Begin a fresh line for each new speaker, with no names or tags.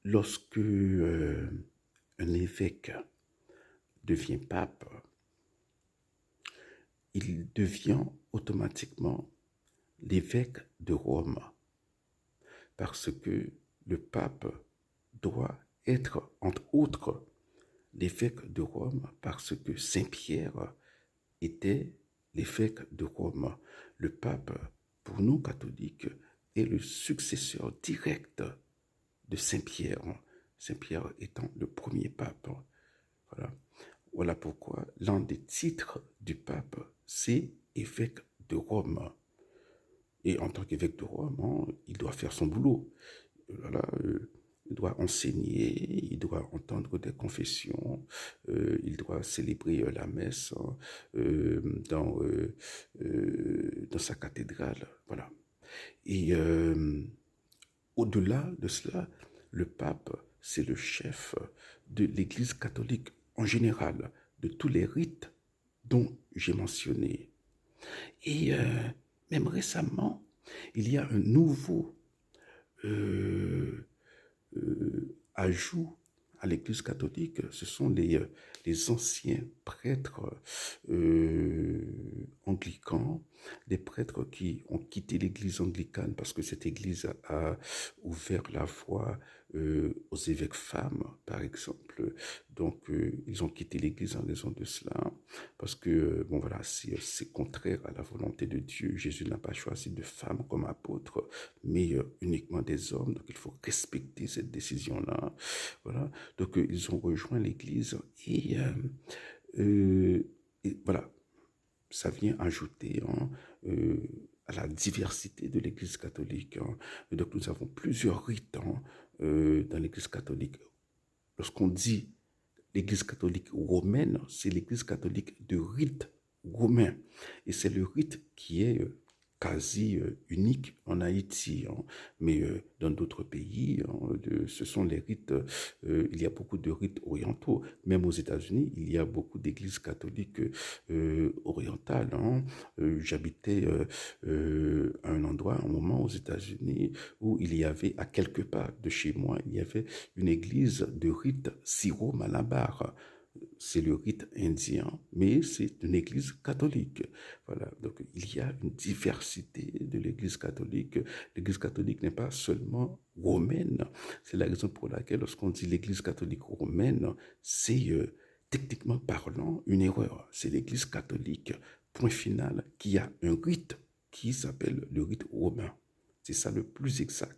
Lorsque un évêque devient pape, il devient automatiquement l'évêque de Rome, parce que le pape doit être, entre autres, l'évêque de Rome, parce que Saint-Pierre était l'évêque de Rome. Le pape, pour nous catholiques, est le successeur direct de Saint-Pierre, Saint-Pierre étant le premier pape. Voilà. Voilà pourquoi l'un des titres du pape, c'est évêque de Rome. Et en tant qu'évêque de Rome, il doit faire son boulot. Voilà, il doit enseigner, il doit entendre des confessions, il doit célébrer la messe dans, dans sa cathédrale. Voilà. Et au-delà de cela, le pape, c'est le chef de l'Église catholique en général, de tous les rites dont j'ai mentionné. Et même récemment, il y a un nouveau ajout à l'Église catholique, ce sont les anciens prêtres anglicans, des prêtres qui ont quitté l'Église anglicane parce que cette Église a ouvert la voie aux évêques femmes, par exemple. Donc, ils ont quitté l'Église en raison de cela, parce que, bon voilà, c'est contraire à la volonté de Dieu. Jésus n'a pas choisi de femmes comme apôtres, mais uniquement des hommes. Donc, il faut respecter cette décision-là. Voilà. Donc, ils ont rejoint l'Église et voilà, ça vient ajouter à la diversité de l'Église catholique. Donc, nous avons plusieurs rites dans l'Église catholique. Lorsqu'on dit l'Église catholique romaine, c'est l'Église catholique de rite romain. Et c'est le rite qui est quasi unique en Haïti, mais dans d'autres pays, ce sont les rites, il y a beaucoup de rites orientaux. Même aux États-Unis, il y a beaucoup d'églises catholiques orientales. J'habitais à un endroit, un moment aux États-Unis, où il y avait, à quelques pas de chez moi, il y avait une église de rite syro-malabar. C'est le rite indien, mais c'est une église catholique. Voilà, donc il y a une diversité de l'église catholique. L'église catholique n'est pas seulement romaine. C'est la raison pour laquelle, lorsqu'on dit l'église catholique romaine, c'est techniquement parlant une erreur. C'est l'église catholique, point final, qui a un rite qui s'appelle le rite romain. C'est ça le plus exact.